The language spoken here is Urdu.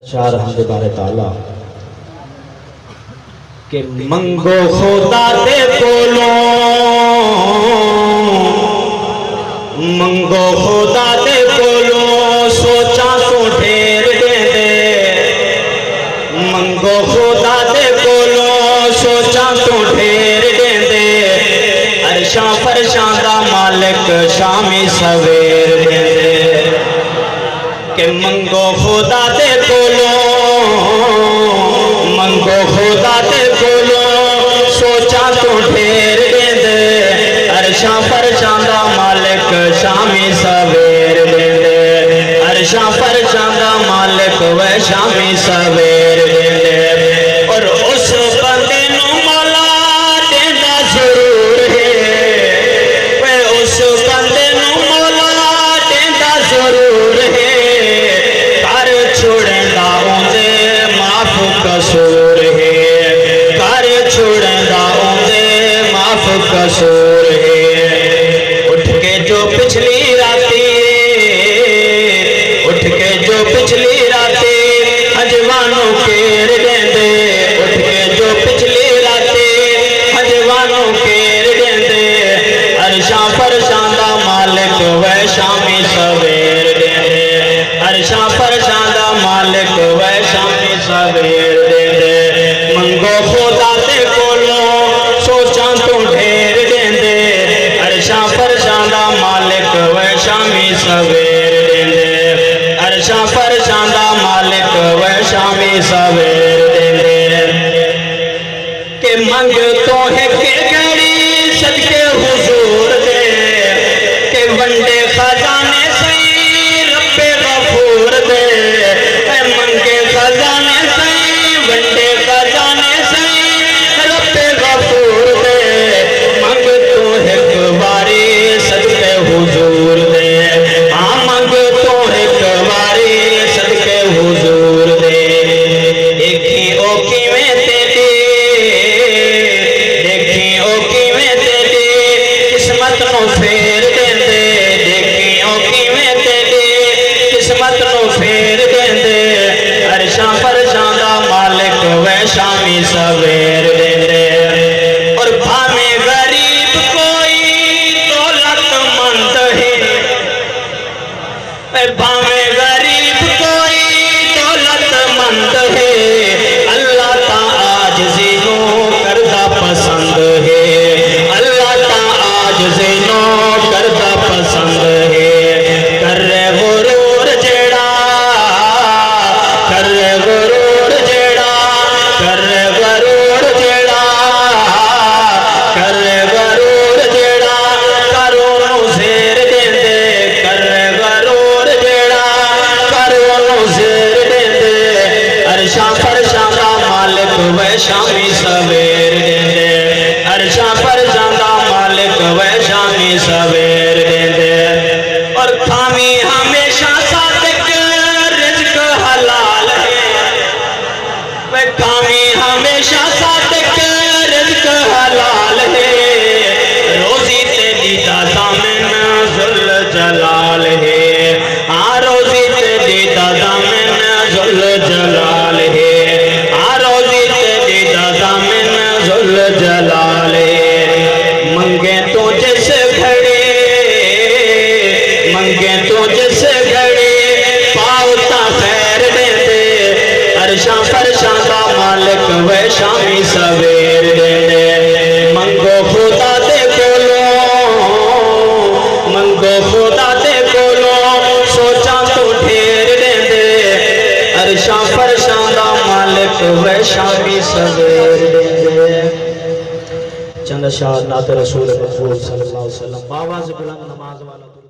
شاہ رحمت بارے تعالیٰ کہ منگو خدا دے کولوں منگو خدا دے کولوں سوچا تو ڈھیر دے دے منگو خدا دے کولوں سوچا تو ڈھیر دے دے عرشاں فرشاں دا مالک شامی سویر دے دے کہ منگو خدا دے کولوں منگو خدا دے کولوں سوچا تو ڈھیر دے دے عرشاں فرشاں دا مالک شامی سویر دے دے عرشاں فرشاں دا مالک وہ شامی سویر دے دے اور اس بندے نو مولا دیندا ضرور ہے وہ اس بندے نو مولا دیندا ضرور ہے چھوڑندا اوندے معاف قصور ہے کر چھوڑندا اوندے معاف قصور ہے اٹھ کے جو پچھلی راتی اٹھ کے جو پچھلی راتی حجوانوں کیر دیندے اٹھ کے جو پچھلی راتی حجوانوں کیر دیندے عرشاں فرشاں دا مالک وہ شامی سویر دیندے عرشاں فرشاں دا مالک وہ شامی سویر دے دے منگو خدا دے کولوں سوچاں تو ڈھیر دے دے عرشاں فرشاں دا مالک وہ شامی سویر دے دے عرشاں فرشاں دا مالک وہ شامی سویر دے دے کہ منگ تو ہے کہ گھڑی صدقے حضور دے کہ ونڈے خزانے سہی رب غفور دے اے منگے خزانے سہی ونڈے خزانے سہی رب غفور دے منگ تو ایک باری صدقے حضور دے ہاں منگ تو ایک باری صدقے حضور دے دیکھی او کیویں تیری دیکھی او کیویں تیری قسمت نو پھیر دے دے دیکھی او کیویں تیری قسمت نو پھیر دے دے عرشاں فرشاں دا مالک وہ شامی سویر دے دے اور بھامے غریب کوئی دولت مند ہے بھامے غریب کوئی دولت مند ہے اللہ تا عاجزی نو کردہ پسند ہے اللہ تا عاجزی نو کردہ پسند ہے کر غرور جیڑا کر غرور جیڑا کر غرور جیڑا کر غرور جیڑا کرو نو زیر دے دے کر غرور جیڑا کرو نو زیر دے دے عرشاں فرشاں دا مالک وہ شامی سویر دے دے عرشاں فرشاں دا مالک وہ شامی سویر دے دے اور تھامی ہمیشہ صادق رزق حلال ہے وہ تھامی ہمیشہ صادق رزق حلال ہے روزی تیری دا دامن ذل جلال ہے ہاں روزی تیری دا دامن ذل جلال ہے ہاں روزی تیری دا دامن ذل جلال ہے منگے تو جس گھڑی منگے تو جس گھڑی پاؤتا خیر دے دے عرشاں فرشاں دا مالک وہ شامی سویر دے دے منگو خدا دے کولوں منگو خدا دے کولوں سوچاں تو ڈھیر دے دے عرشاں فرشاں دا مالک وہ شامی سویر دے دے چند اشعار نعت رسول مقبول صلی اللہ علیہ وسلم باواز بلند نماز والا